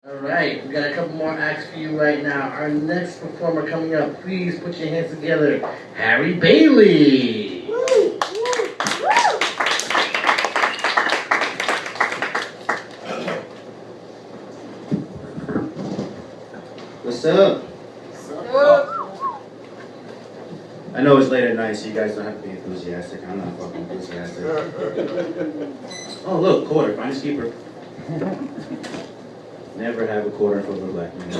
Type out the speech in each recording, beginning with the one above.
Alright, we got a couple more acts for you right now. Our next performer coming up, please put your hands together. Harry Bailey. Woo! What's up? I know it's late at night, so you guys don't have to be enthusiastic. I'm not fucking enthusiastic. Oh, look, quarter. Finest keeper. Never have a quarter for a black man.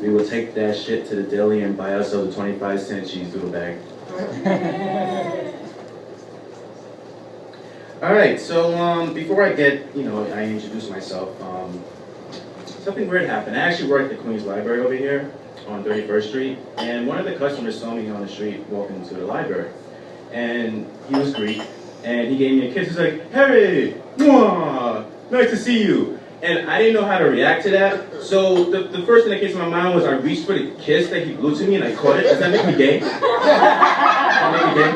We will take that shit to the deli and buy ourselves a 25-cent cheese doodle bag. Alright, so before I introduce myself, something weird happened. I actually work at the Queens Library over here on 31st Street, and one of the customers saw me on the street walking to the library. And he was Greek, and he gave me a kiss. He's like, "Harry, mwah, nice to see you." And I didn't know how to react to that, so the first thing that came to my mind was I reached for the kiss that he blew to me and I caught it. Does that make me gay? Does that make me gay?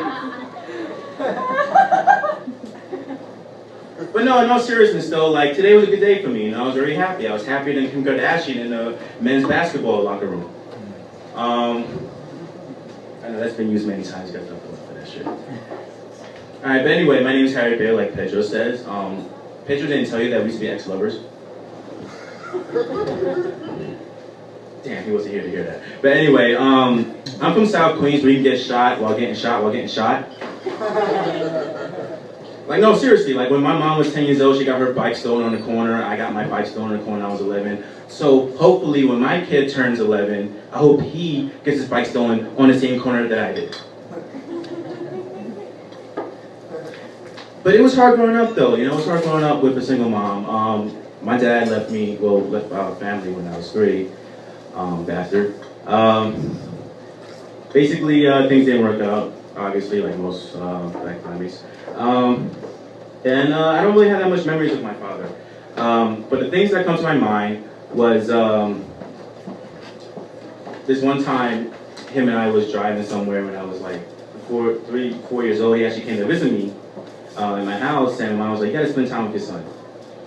But no, in all seriousness though, like today was a good day for me, and I was very happy. I was happier than Kim Kardashian in the men's basketball locker room. I know that's been used many times, you got to for that shit. Alright, but anyway, my name is Harry Bailey, like Pedro says. Pedro didn't tell you that we used to be ex-lovers? Damn, he wasn't here to hear that. But anyway, I'm from South Queens where you can get shot while getting shot while getting shot. Like, no, seriously, like when my mom was 10 years old, she got her bike stolen on the corner. I got my bike stolen on the corner when I was 11. So hopefully when my kid turns 11, I hope he gets his bike stolen on the same corner that I did. But it was hard growing up though, you know, it was hard growing up with a single mom. My dad left our family when I was 3, bastard. Basically, things didn't work out, obviously, like most black families. And I don't really have that much memories of my father. But the things that come to my mind was this one time, him and I was driving somewhere when I was like 4 years old. He actually came to visit me in my house, and I was like, "You gotta spend time with your son."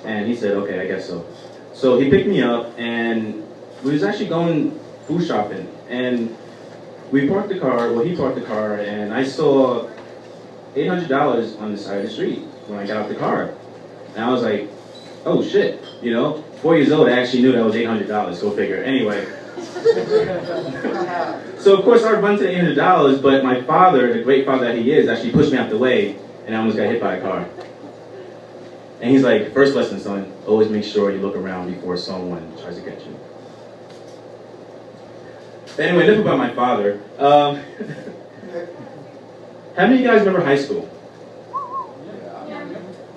And he said, "Okay, I guess so." So he picked me up, and we was actually going food shopping, and we parked the car. Well, he parked the car, and I saw $800 on the side of the street when I got out the car, and I was like, "Oh shit!" You know, 4 years old, I actually knew that was $800. Go figure. Anyway. So of course I run to the $800, but my father, the great father that he is, actually pushed me out the way, and I almost got hit by a car. And he's like, "First lesson, son, always make sure you look around before someone tries to get you." Anyway, enough about my father. How many of you guys remember high school?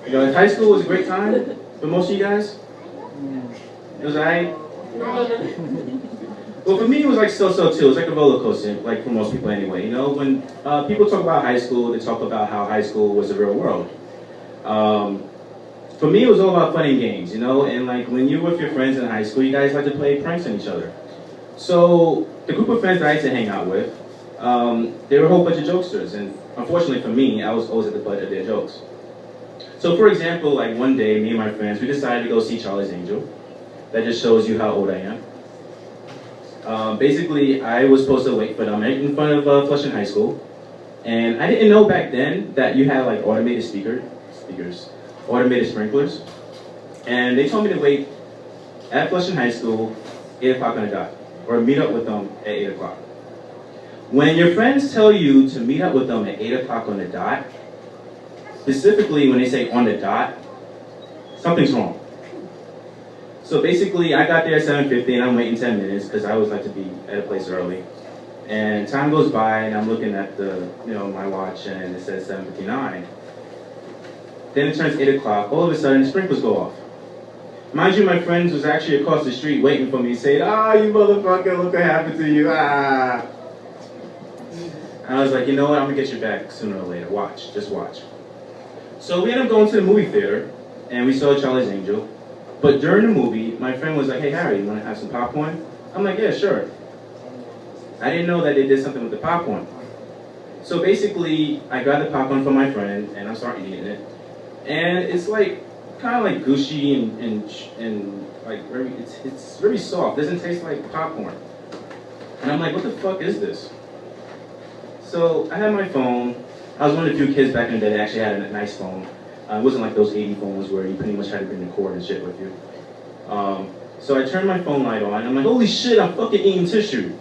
You know, high school was a great time for most of you guys? It was alright? Well, for me, it was like so-so too. It was like a roller coaster, like for most people anyway. You know, when people talk about high school, they talk about how high school was the real world. For me, it was all about fun and games, you know, and like when you were with your friends in high school, you guys like to play pranks on each other. So the group of friends that I used to hang out with, they were a whole bunch of jokesters, and unfortunately for me, I was always at the butt of their jokes. So for example, like one day, me and my friends, we decided to go see Charlie's Angel. That just shows you how old I am. Basically, I was supposed to wait for them in front of Flushing High School, and I didn't know back then that you had like automated automated sprinklers, and they told me to wait at Flushing High School, 8 o'clock on the dot, or meet up with them at 8 o'clock. When your friends tell you to meet up with them at 8 o'clock on the dot, specifically when they say on the dot, something's wrong. So basically, I got there at 7:50, and I'm waiting 10 minutes because I always like to be at a place early. And time goes by, and I'm looking at my watch, and it says 7:59. Then it turns 8 o'clock. All of a sudden, the sprinklers go off. Mind you, my friends was actually across the street waiting for me, saying, "Ah, you motherfucker, look what happened to you, ah." And I was like, you know what, I'm gonna get you back sooner or later. Watch, just watch. So we ended up going to the movie theater, and we saw Charlie's Angel. But during the movie, my friend was like, "Hey Harry, you wanna have some popcorn?" I'm like, "Yeah, sure." I didn't know that they did something with the popcorn. So basically, I grabbed the popcorn from my friend, and I started eating it. And it's like kind of like gushy and like it's very soft. Doesn't taste like popcorn. And I'm like, what the fuck is this? So I had my phone. I was one of the few kids back in the day that actually had a nice phone. It wasn't like those 80 phones where you pretty much had to bring the cord and shit with you. So I turned my phone light on, and I'm like, holy shit, I'm fucking eating tissue.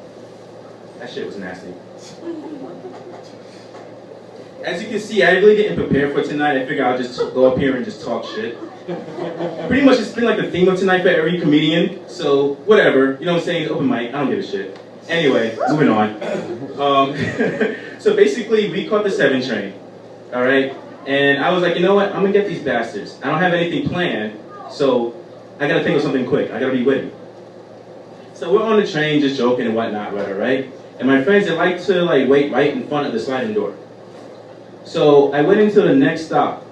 That shit was nasty. As you can see, I really didn't prepare for tonight. I figured I'll just go up here and just talk shit. Pretty much it's been like the theme of tonight for every comedian, so whatever. You know what I'm saying? It's open mic, I don't give a shit. Anyway, moving on. So basically, we caught the 7 train, all right? And I was like, you know what? I'm gonna get these bastards. I don't have anything planned, so I gotta think of something quick. I gotta be witty. So we're on the train, just joking and whatnot, right? And my friends, they like to like wait right in front of the sliding door. So I went into the next stop,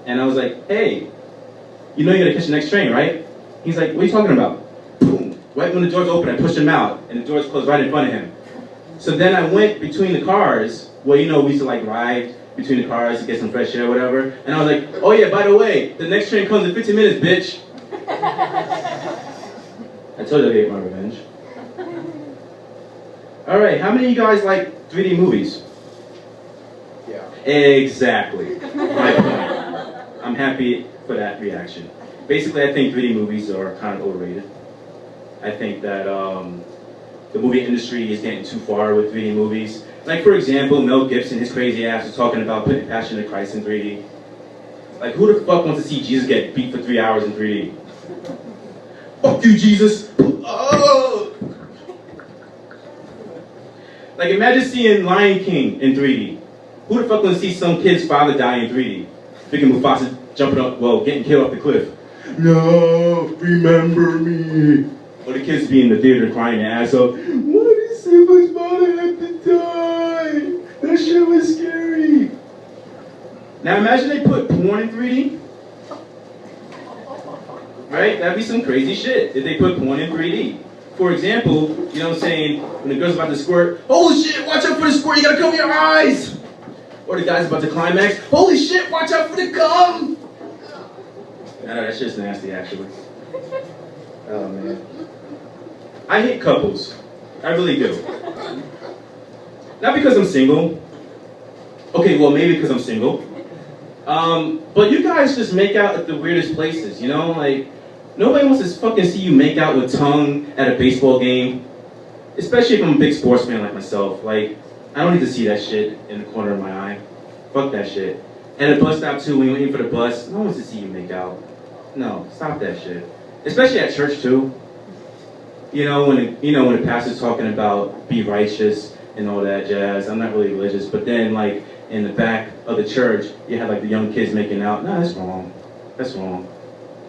and I was like, hey, you know you're gonna catch the next train, right? He's like, what are you talking about? Boom. Right when the doors open, I pushed him out, and the doors closed right in front of him. So then I went between the cars, well, you know, we used to like ride between the cars to get some fresh air or whatever. And I was like, oh yeah, by the way, the next train comes in 15 minutes, bitch. I told you I get my revenge. All right, how many of you guys like 3D movies? Yeah. Exactly. My point. I'm happy for that reaction. Basically, I think 3D movies are kind of overrated. I think that the movie industry is getting too far with 3D movies. Like, for example, Mel Gibson, his crazy ass, was talking about putting Passion of the Christ in 3D. Like, who the fuck wants to see Jesus get beat for 3 hours in 3D? Fuck you, Jesus! Oh! Like, imagine seeing Lion King in 3D. Who the fuck wants to see some kid's father die in 3D? Thinking Mufasa jumping up, well, getting killed off the cliff. No, remember me. Or the kids be in the theater crying their ass off. Why did Simba's father have to die? That shit was scary. Now imagine they put porn in 3D. Right? That'd be some crazy shit if they put porn in 3D. For example, you know what I'm saying, when the girl's about to squirt, holy shit, watch out for the squirt, you gotta cover your eyes! Or the guy's about to climax, holy shit, watch out for the cum! I know, that shit's nasty, actually. Oh, man. I hate couples. I really do. Not because I'm single. Okay, well, maybe because I'm single. But you guys just make out at the weirdest places, you know? Like, nobody wants to fucking see you make out with tongue at a baseball game. Especially if I'm a big sports fan like myself. Like, I don't need to see that shit in the corner of my eye. Fuck that shit. At a bus stop too, when you're waiting for the bus, no one wants to see you make out. No, stop that shit. Especially at church too. You know when the pastor's talking about be righteous and all that jazz. I'm not really religious, but then like in the back of the church, you have like the young kids making out. No, that's wrong. That's wrong.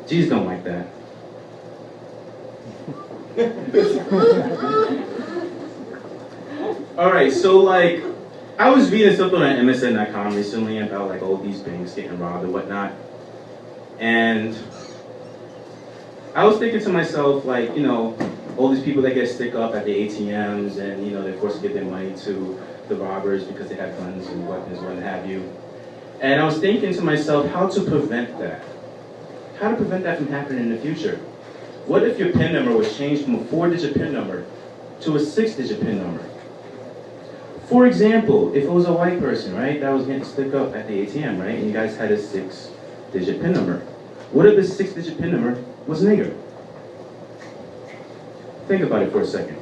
Jesus don't like that. All right, so like I was reading something on MSN.com recently about like all these banks getting robbed and whatnot, and I was thinking to myself, like, you know, all these people that get stick up at the ATMs and, you know, they're forced to give their money to the robbers because they have guns and weapons, what have you. And I was thinking to myself, how to prevent that? How to prevent that from happening in the future? What if your PIN number was changed from a 4-digit PIN number to a 6-digit PIN number? For example, if it was a white person, right, that was getting stick up at the ATM, right, and you guys had a 6-digit PIN number. What if the 6-digit PIN number was nigger? Think about it for a second.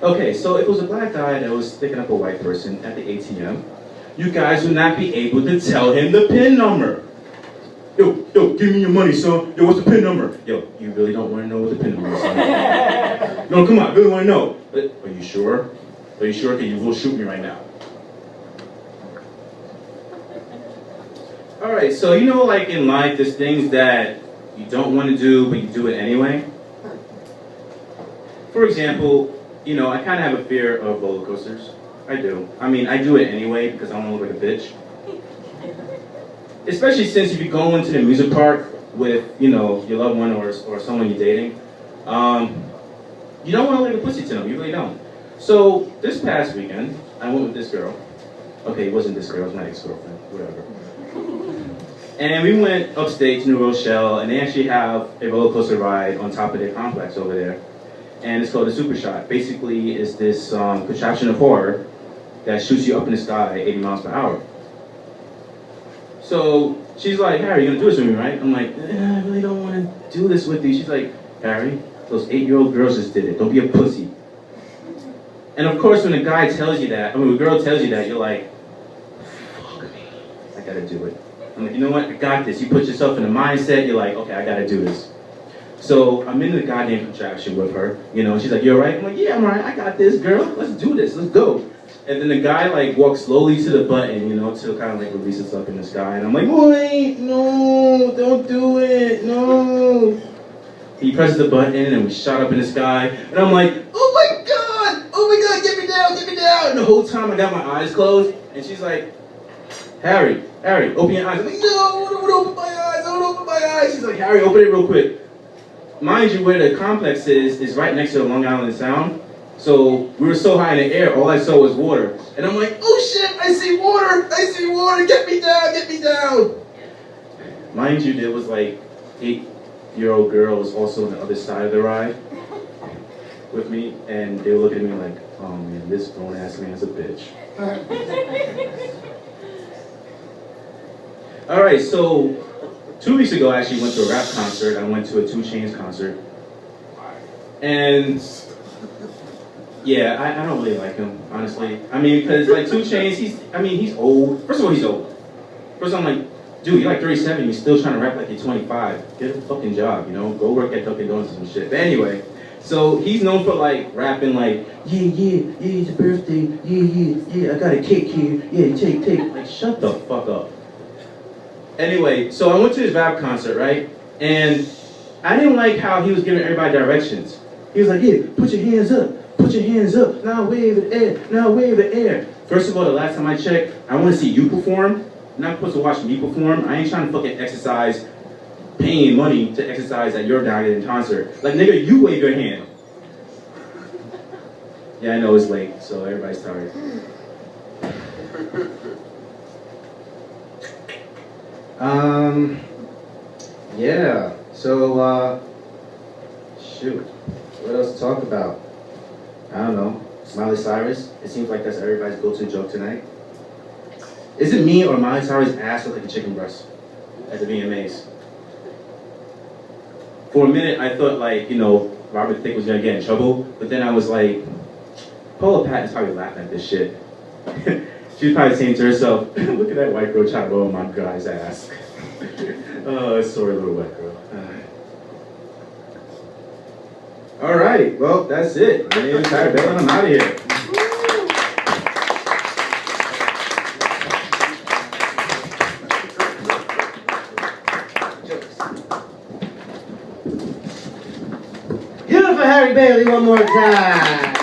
Okay, so if it was a black guy that was sticking up a white person at the ATM, you guys would not be able to tell him the PIN number. Yo, give me your money, son. Yo, what's the PIN number? Yo, you really don't want to know what the PIN number is, son? No, come on, I really want to know. But are you sure? Are you sure? Because you will shoot me right now. All right, so you know, like in life, there's things that you don't want to do, but you do it anyway. For example, you know, I kind of have a fear of roller coasters. I do. I mean, I do it anyway because I don't want to look like a bitch. Especially since if you go into the music park with, you know, your loved one or someone you're dating, you don't want to look like a pussy to them. You really don't. So this past weekend, I went with this girl. Okay, it wasn't this girl. It was my ex-girlfriend. Whatever. And we went upstate to New Rochelle, and they actually have a roller coaster ride on top of their complex over there. And it's called the Super Shot. Basically, it's this contraption of horror that shoots you up in the sky at 80 miles per hour. So she's like, Harry, you're gonna do this with me, right? I'm like, I really don't want to do this with you. She's like, Harry, those 8-year-old girls just did it. Don't be a pussy. And of course, when a guy tells you that, when a girl tells you that, you're like, fuck me, I gotta do it. I'm like, you know what, I got this. You put yourself in the mindset, you're like, okay, I gotta do this. So I'm in the goddamn contraption with her, you know, and she's like, you alright? I'm like, yeah, I'm alright, I got this, girl. Let's do this, let's go. And then the guy like walks slowly to the button, you know, to kind of like release itself in the sky. And I'm like, wait, no, don't do it, no. He presses the button and we shot up in the sky. And I'm like, oh my god, get me down, get me down. And the whole time I got my eyes closed. And she's like, Harry, open your eyes. I'm like, no, I don't open my eyes, I don't open my eyes. She's like, Harry, open it real quick. Mind you, where the complex is right next to Long Island Sound. So we were so high in the air, all I saw was water. And I'm like, oh shit, I see water, get me down. Mind you, there was like 8-year-old girls also on the other side of the ride with me, and they were looking at me like, oh man, this grown-ass man's a bitch. All right, so 2 weeks ago, I actually went to a rap concert. I went to a 2 Chainz concert. And yeah, I don't really like him, honestly. I mean, because like 2 Chainz, he's old. First of all, he's old. First I'm like, dude, you're like 37, you're still trying to rap like you're 25. Get a fucking job, you know? Go work at Dunkin' Donuts or some shit. But anyway, so he's known for like rapping like, yeah, it's a birthday, yeah, I got a cake here, yeah, take. Like, shut the fuck up. Anyway, so I went to his rap concert, right? And I didn't like how he was giving everybody directions. He was like, yeah, put your hands up, now wave in the air. First of all, the last time I checked, I want to see you perform. I'm not supposed to watch me perform. I ain't trying to fucking exercise, paying money to exercise at your goddamn concert. Like, nigga, you wave your hand. Yeah, I know it's late, so everybody's tired. Yeah, so, shoot, what else to talk about? I don't know, Miley Cyrus, it seems like that's everybody's go-to joke tonight. Is it me or Miley Cyrus' ass look like a chicken breast at the VMAs? For a minute, I thought like, you know, Robert Thicke was gonna get in trouble, but then I was like, Paula Patton's probably laughing at this shit. She was probably saying to herself, look at that white girl trying to roll my guy's ass. Oh, sorry, little white girl. All right, well, that's it. My name is Harry Bailey, and I'm out of here. Give it for Harry Bailey one more time.